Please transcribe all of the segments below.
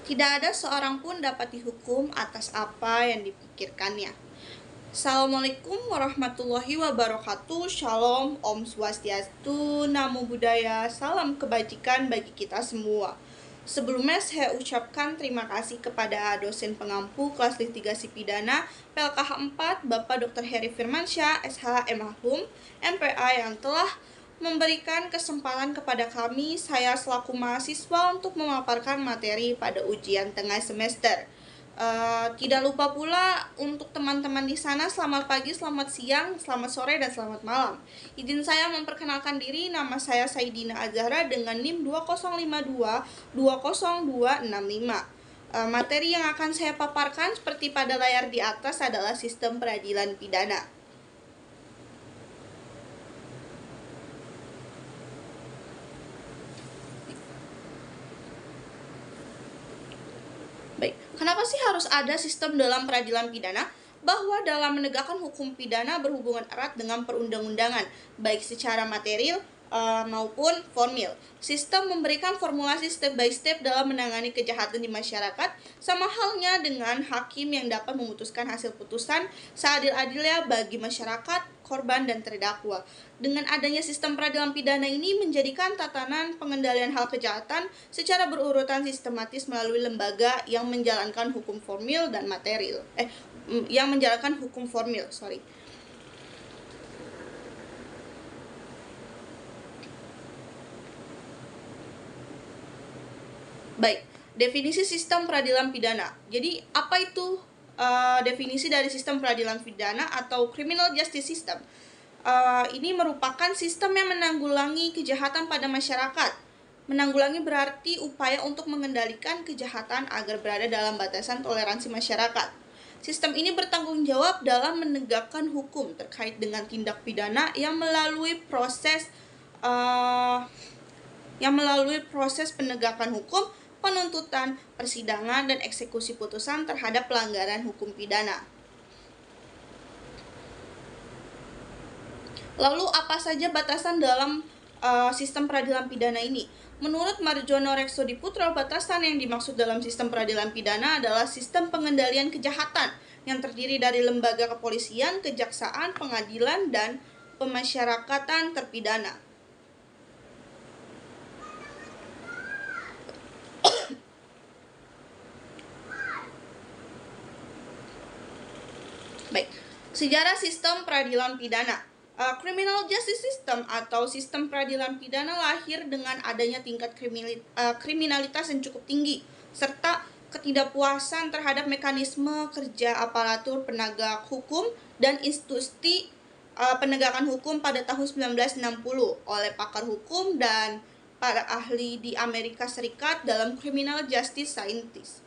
Tidak ada seorang pun dapat dihukum atas apa yang dipikirkannya. Assalamualaikum warahmatullahi wabarakatuh. Shalom, Om Swastiastu, Namo Buddhaya, salam kebajikan bagi kita semua. Sebelumnya saya ucapkan terima kasih kepada dosen pengampu kelas litigasi pidana PLKH 4 Bapak Dr. Heri Firmansyah, SH, MHum, MPA yang telah memberikan kesempatan kepada kami, saya selaku mahasiswa, untuk memaparkan materi pada ujian tengah semester. Tidak lupa pula untuk teman-teman di sana, selamat pagi, selamat siang, selamat sore, dan selamat malam. Izin saya memperkenalkan diri, nama saya Saidina Azhara dengan NIM 205220265. Materi yang akan saya paparkan seperti pada layar di atas adalah sistem peradilan pidana. Baik, kenapa sih harus ada sistem dalam peradilan pidana? Bahwa dalam menegakkan hukum pidana berhubungan erat dengan perundang-undangan, baik secara material maupun formil. Sistem memberikan formulasi step by step dalam menangani kejahatan di masyarakat, sama halnya dengan hakim yang dapat memutuskan hasil putusan seadil-adilnya bagi masyarakat, korban, dan terdakwa. Dengan adanya sistem peradilan pidana ini menjadikan tatanan pengendalian hal kejahatan secara berurutan sistematis melalui lembaga yang menjalankan hukum formil dan material. Baik, definisi sistem peradilan pidana. Jadi, apa itu definisi dari sistem peradilan pidana atau criminal justice system? Ini merupakan sistem yang menanggulangi kejahatan pada masyarakat. Menanggulangi berarti upaya untuk mengendalikan kejahatan agar berada dalam batasan toleransi masyarakat. Sistem ini bertanggung jawab dalam menegakkan hukum terkait dengan tindak pidana yang melalui proses penegakan hukum, penuntutan, persidangan, dan eksekusi putusan terhadap pelanggaran hukum pidana. Lalu apa saja batasan dalam sistem peradilan pidana ini? Menurut Marjono Reksodi Putra, batasan yang dimaksud dalam sistem peradilan pidana adalah sistem pengendalian kejahatan yang terdiri dari lembaga kepolisian, kejaksaan, pengadilan, dan pemasyarakatan terpidana. Baik, sejarah sistem peradilan pidana. Criminal justice system atau sistem peradilan pidana lahir dengan adanya tingkat kriminalitas yang cukup tinggi serta ketidakpuasan terhadap mekanisme kerja aparatur penegak hukum dan institusi penegakan hukum pada tahun 1960 oleh pakar hukum dan para ahli di Amerika Serikat dalam criminal justice scientist.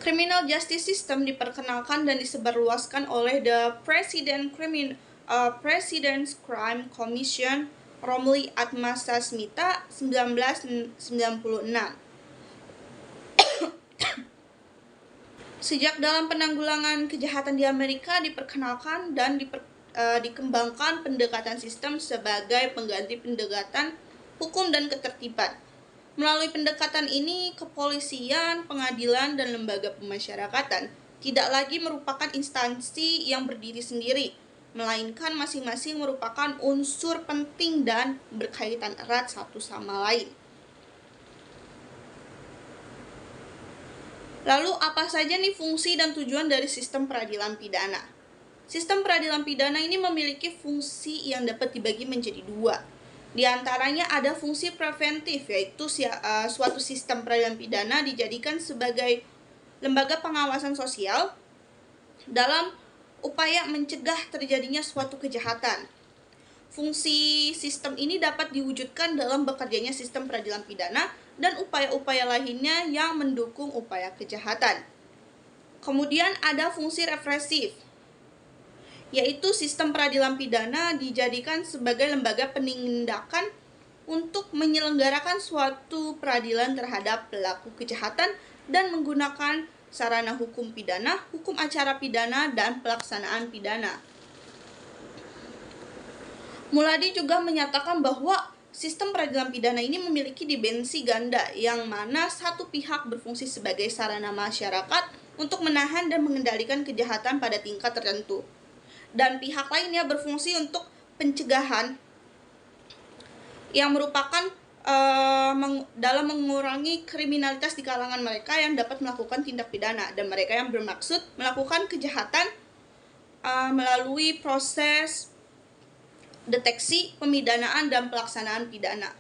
Criminal justice system diperkenalkan dan disebarluaskan oleh the President's Crime Commission Romilly Atmasa-Smita 1996. Sejak dalam penanggulangan kejahatan di Amerika diperkenalkan dan dikembangkan pendekatan sistem sebagai pengganti pendekatan hukum dan ketertiban. Melalui pendekatan ini, kepolisian, pengadilan, dan lembaga pemasyarakatan tidak lagi merupakan instansi yang berdiri sendiri, melainkan masing-masing merupakan unsur penting dan berkaitan erat satu sama lain. Lalu apa saja nih fungsi dan tujuan dari sistem peradilan pidana? Sistem peradilan pidana ini memiliki fungsi yang dapat dibagi menjadi dua. Di antaranya ada fungsi preventif, yaitu suatu sistem peradilan pidana dijadikan sebagai lembaga pengawasan sosial dalam upaya mencegah terjadinya suatu kejahatan. Fungsi sistem ini dapat diwujudkan dalam bekerjanya sistem peradilan pidana dan upaya-upaya lainnya yang mendukung upaya kejahatan. Kemudian ada fungsi represif, yaitu sistem peradilan pidana dijadikan sebagai lembaga penindakan untuk menyelenggarakan suatu peradilan terhadap pelaku kejahatan dan menggunakan sarana hukum pidana, hukum acara pidana, dan pelaksanaan pidana. Muladi juga menyatakan bahwa Sistem peradilan pidana ini memiliki dimensi ganda, yang mana satu pihak berfungsi sebagai sarana masyarakat untuk menahan dan mengendalikan kejahatan pada tingkat tertentu, dan pihak lainnya berfungsi untuk pencegahan, yang merupakan dalam mengurangi kriminalitas di kalangan mereka yang dapat melakukan tindak pidana, dan mereka yang bermaksud melakukan kejahatan melalui proses deteksi, pemidanaan, dan pelaksanaan pidana.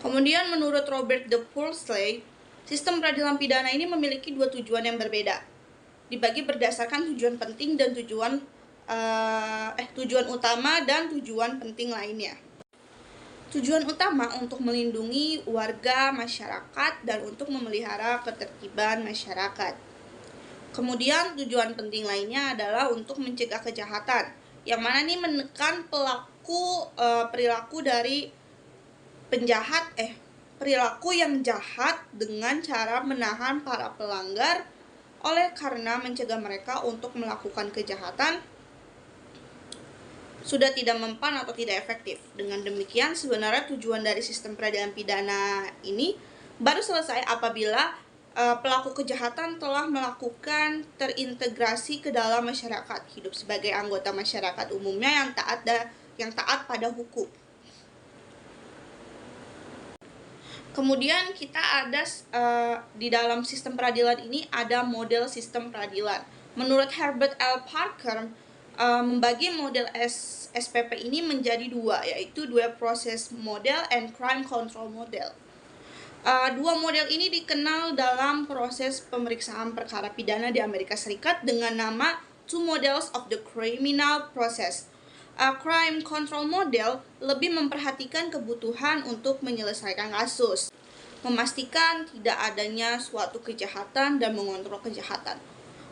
Kemudian menurut Robert de Pursley, sistem peradilan pidana ini memiliki dua tujuan yang berbeda, dibagi berdasarkan tujuan penting dan tujuan utama dan tujuan penting lainnya. Tujuan utama untuk melindungi warga masyarakat dan untuk memelihara ketertiban masyarakat. Kemudian tujuan penting lainnya adalah untuk mencegah kejahatan, yang mana nih menekan perilaku dari perilaku yang jahat dengan cara menahan para pelanggar, oleh karena mencegah mereka untuk melakukan kejahatan sudah tidak mempan atau tidak efektif. Dengan demikian, sebenarnya tujuan dari sistem peradilan pidana ini baru selesai apabila pelaku kejahatan telah melakukan terintegrasi ke dalam masyarakat, hidup sebagai anggota masyarakat umumnya yang taat pada hukum. Kemudian kita ada di dalam sistem peradilan ini ada model sistem peradilan. Menurut Herbert L. Parker, membagi model SPP ini menjadi dua, yaitu Dual Process Model and Crime Control Model. Dua model ini dikenal dalam proses pemeriksaan perkara pidana di Amerika Serikat dengan nama Two Models of the Criminal Process. Crime Control Model lebih memperhatikan kebutuhan untuk menyelesaikan kasus, memastikan tidak adanya suatu kejahatan dan mengontrol kejahatan.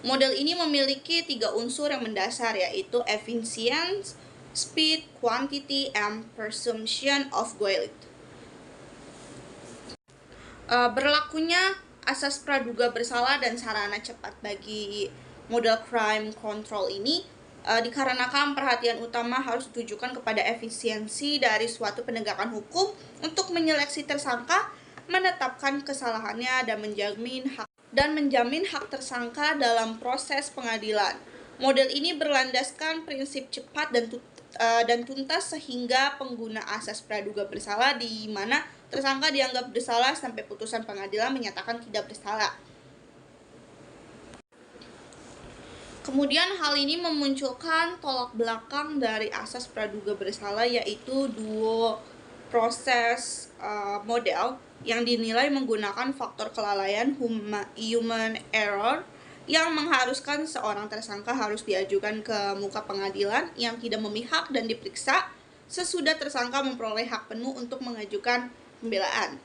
Model ini memiliki 3 unsur yang mendasar, yaitu efficiency, speed, quantity, and presumption of guilt. Berlakunya asas praduga bersalah dan sarana cepat bagi model crime control ini dikarenakan perhatian utama harus ditujukan kepada efisiensi dari suatu penegakan hukum untuk menyeleksi tersangka, menetapkan kesalahannya, dan menjamin hak tersangka dalam proses pengadilan. Model ini berlandaskan prinsip cepat dan tuntas, sehingga pengguna asas praduga bersalah di mana tersangka dianggap bersalah sampai putusan pengadilan menyatakan tidak bersalah. Kemudian hal ini memunculkan tolak belakang dari asas praduga bersalah, yaitu dual process model yang dinilai menggunakan faktor kelalaian human error yang mengharuskan seorang tersangka harus diajukan ke muka pengadilan yang tidak memihak dan diperiksa sesudah tersangka memperoleh hak penuh untuk mengajukan pembelaan.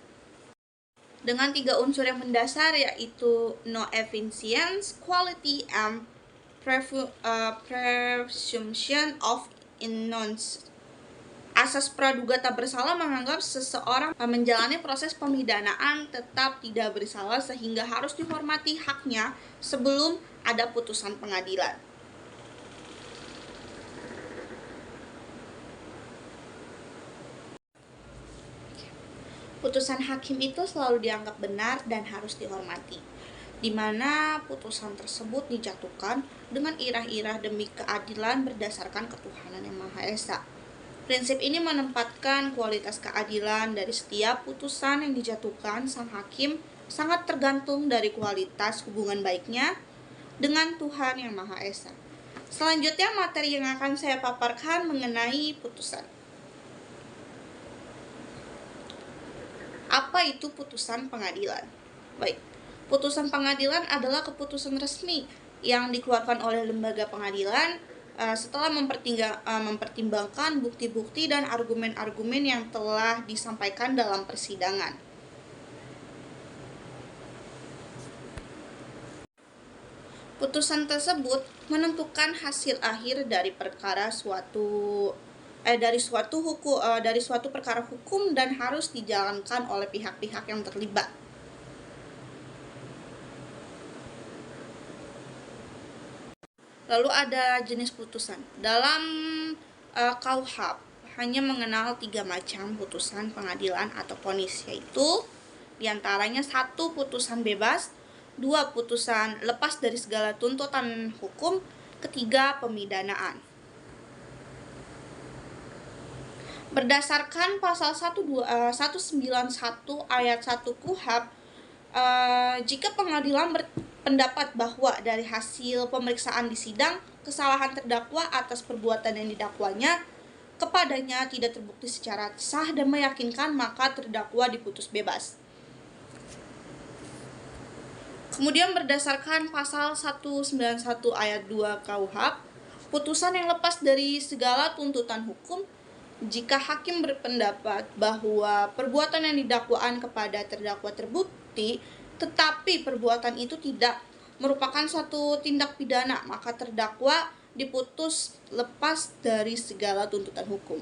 Dengan 3 unsur yang mendasar, yaitu no efficiency, quality, and presumption of innocence. Asas praduga tak bersalah menganggap seseorang menjalani proses pemidanaan tetap tidak bersalah, sehingga harus dihormati haknya sebelum ada putusan pengadilan. Putusan hakim itu selalu dianggap benar dan harus dihormati, di mana putusan tersebut dijatuhkan dengan irah-irah demi keadilan berdasarkan ketuhanan yang Maha Esa. Prinsip ini menempatkan kualitas keadilan dari setiap putusan yang dijatuhkan sang hakim sangat tergantung dari kualitas hubungan baiknya dengan Tuhan yang Maha Esa. Selanjutnya, materi yang akan saya paparkan mengenai putusan. Apa itu putusan pengadilan? Baik, putusan pengadilan adalah keputusan resmi yang dikeluarkan oleh lembaga pengadilan setelah mempertimbangkan bukti-bukti dan argumen-argumen yang telah disampaikan dalam persidangan. Putusan tersebut menentukan hasil akhir dari suatu perkara hukum dan harus dijalankan oleh pihak-pihak yang terlibat. Lalu ada jenis putusan. Dalam KUHP hanya mengenal 3 macam putusan pengadilan atau vonis, yaitu diantaranya 1 putusan bebas, 2 putusan lepas dari segala tuntutan hukum, ketiga pemidanaan. Berdasarkan pasal 191 ayat 1 KUHP, jika pengadilan berpendapat bahwa dari hasil pemeriksaan di sidang kesalahan terdakwa atas perbuatan yang didakwanya kepadanya tidak terbukti secara sah dan meyakinkan, maka terdakwa diputus bebas. Kemudian berdasarkan pasal 191 ayat 2 KUHP, putusan yang lepas dari segala tuntutan hukum, jika hakim berpendapat bahwa perbuatan yang didakwaan kepada terdakwa terbukti, tetapi perbuatan itu tidak merupakan suatu tindak pidana, maka terdakwa diputus lepas dari segala tuntutan hukum.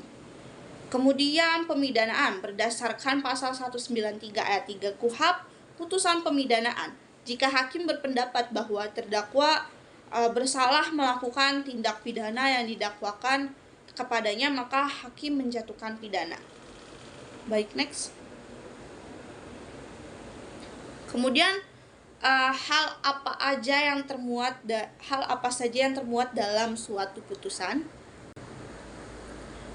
Kemudian pemidanaan berdasarkan pasal 193 ayat 3 KUHP, putusan pemidanaan. Jika hakim berpendapat bahwa terdakwa bersalah melakukan tindak pidana yang didakwakan kepadanya, maka hakim menjatuhkan pidana. Baik, next. Kemudian hal apa saja yang termuat dalam suatu putusan?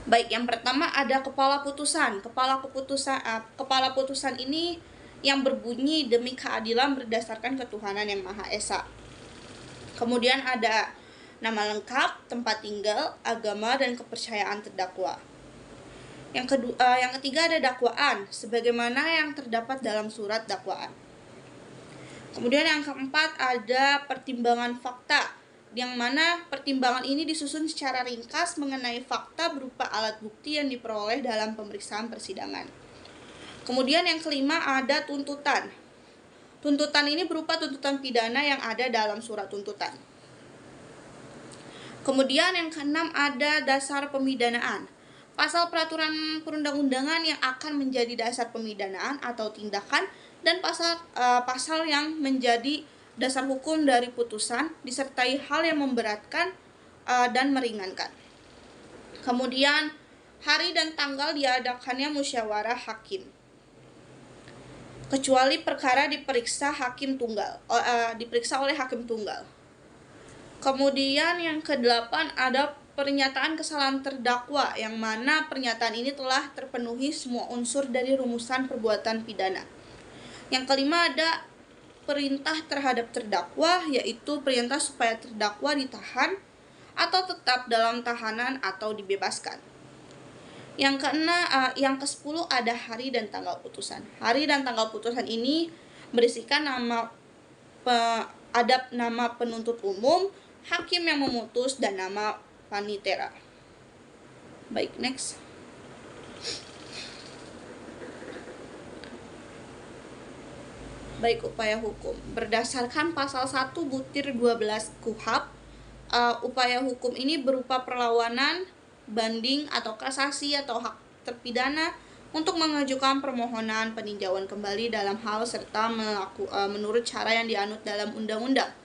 Baik, yang pertama ada kepala putusan. Kepala putusan ini yang berbunyi demi keadilan berdasarkan ketuhanan yang Maha Esa. Kemudian ada nama lengkap, tempat tinggal, agama, dan kepercayaan terdakwa. Yang ketiga ada dakwaan, sebagaimana yang terdapat dalam surat dakwaan. Kemudian yang keempat ada pertimbangan fakta, yang mana pertimbangan ini disusun secara ringkas mengenai fakta berupa alat bukti yang diperoleh dalam pemeriksaan persidangan. Kemudian yang kelima ada tuntutan. Tuntutan ini berupa tuntutan pidana yang ada dalam surat tuntutan. Kemudian yang keenam ada dasar pemidanaan. Pasal peraturan perundang-undangan yang akan menjadi dasar pemidanaan atau tindakan, dan pasal yang menjadi dasar hukum dari putusan disertai hal yang memberatkan dan meringankan. Kemudian hari dan tanggal diadakannya musyawarah hakim, kecuali perkara diperiksa oleh hakim tunggal. Kemudian yang ke-8 ada pernyataan kesalahan terdakwa, yang mana pernyataan ini telah terpenuhi semua unsur dari rumusan perbuatan pidana. Yang kelima ada perintah terhadap terdakwa, yaitu perintah supaya terdakwa ditahan atau tetap dalam tahanan atau dibebaskan. Yang ke-10 ada hari dan tanggal putusan. Hari dan tanggal putusan ini berisikan nama penuntut umum, hakim yang memutus, dan nama panitera. Baik, next. Baik, upaya hukum. Berdasarkan pasal 1/12 KUHP, upaya hukum ini berupa perlawanan, banding atau kasasi atau hak terpidana untuk mengajukan permohonan peninjauan kembali dalam hal serta menurut cara yang dianut dalam undang-undang.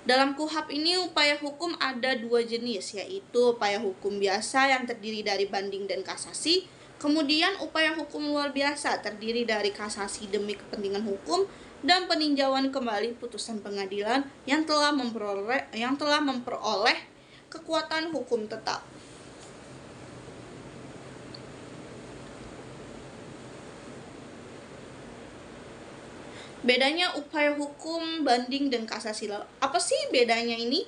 Dalam KUHP ini upaya hukum ada 2 jenis, yaitu upaya hukum biasa yang terdiri dari banding dan kasasi, kemudian upaya hukum luar biasa terdiri dari kasasi demi kepentingan hukum dan peninjauan kembali putusan pengadilan yang telah memperoleh kekuatan hukum tetap. Bedanya upaya hukum, banding, dan kasasi. Apa sih bedanya ini?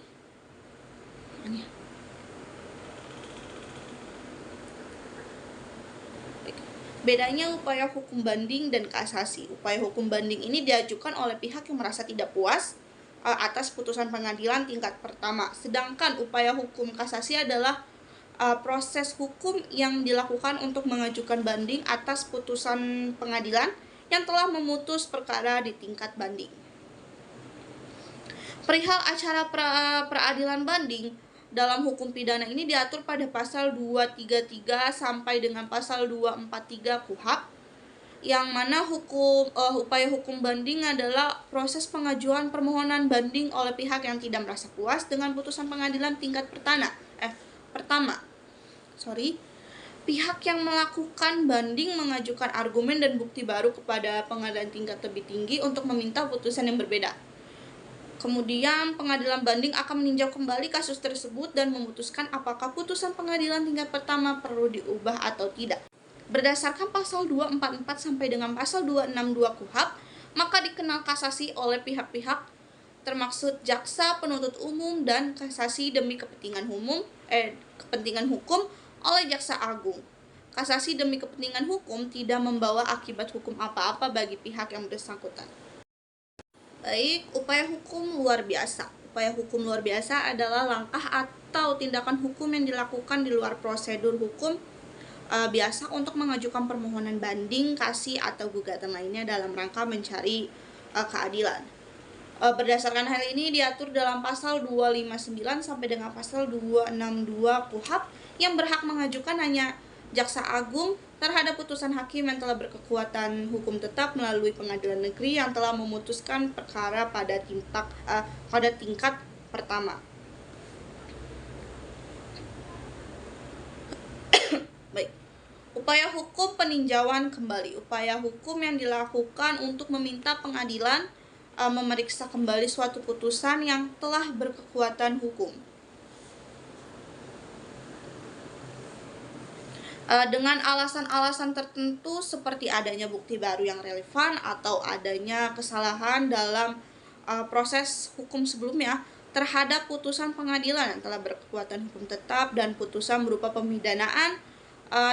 Bedanya upaya hukum banding dan kasasi. Upaya hukum banding ini diajukan oleh pihak yang merasa tidak puas atas putusan pengadilan tingkat pertama. Sedangkan upaya hukum kasasi adalah proses hukum yang dilakukan untuk mengajukan banding atas putusan pengadilan yang telah memutus perkara di tingkat banding. Perihal acara peradilan banding, dalam hukum pidana ini diatur pada pasal 233 sampai dengan pasal 243 KUHP. yang mana upaya hukum banding adalah proses pengajuan permohonan banding oleh pihak yang tidak merasa puas dengan putusan pengadilan tingkat pertama. Pihak yang melakukan banding mengajukan argumen dan bukti baru kepada pengadilan tingkat lebih tinggi untuk meminta putusan yang berbeda. Kemudian pengadilan banding akan meninjau kembali kasus tersebut dan memutuskan apakah putusan pengadilan tingkat pertama perlu diubah atau tidak. Berdasarkan pasal 244 sampai dengan pasal 262 KUHP, maka dikenal kasasi oleh pihak-pihak termaksud jaksa, penuntut umum, dan kasasi demi kepentingan hukum oleh jaksa agung. Kasasi demi kepentingan hukum tidak membawa akibat hukum apa-apa bagi pihak yang bersangkutan. Baik, upaya hukum luar biasa. Upaya hukum luar biasa adalah langkah atau tindakan hukum yang dilakukan di luar prosedur hukum biasa untuk mengajukan permohonan banding, kasasi, atau gugatan lainnya dalam rangka mencari keadilan. Berdasarkan hal ini diatur dalam pasal 259 sampai dengan pasal 262 KUHP yang berhak mengajukan hanya jaksa agung terhadap putusan hakim yang telah berkekuatan hukum tetap melalui pengadilan negeri yang telah memutuskan perkara pada tingkat pertama. Baik. Upaya hukum peninjauan kembali. Upaya hukum yang dilakukan untuk meminta pengadilan memeriksa kembali suatu putusan yang telah berkekuatan hukum. Dengan alasan-alasan tertentu seperti adanya bukti baru yang relevan atau adanya kesalahan dalam proses hukum sebelumnya terhadap putusan pengadilan yang telah berkekuatan hukum tetap dan putusan berupa pemidanaan,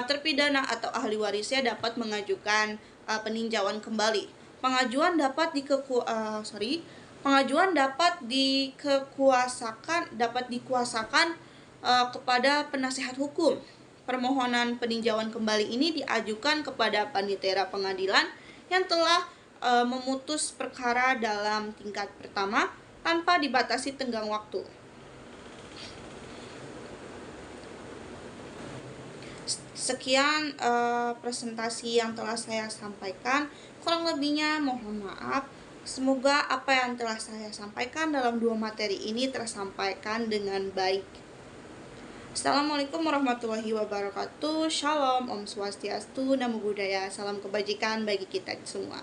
terpidana atau ahli warisnya dapat mengajukan peninjauan kembali. Pengajuan dapat dikuasakan kepada penasihat hukum. Permohonan peninjauan kembali ini diajukan kepada panitera pengadilan yang telah memutus perkara dalam tingkat pertama tanpa dibatasi tenggang waktu. Sekian presentasi yang telah saya sampaikan. Kurang lebihnya mohon maaf. Semoga apa yang telah saya sampaikan dalam 2 materi ini tersampaikan dengan baik. Assalamualaikum warahmatullahi wabarakatuh. Shalom, Om Swastiastu, Namo Buddhaya. Salam kebajikan bagi kita semua.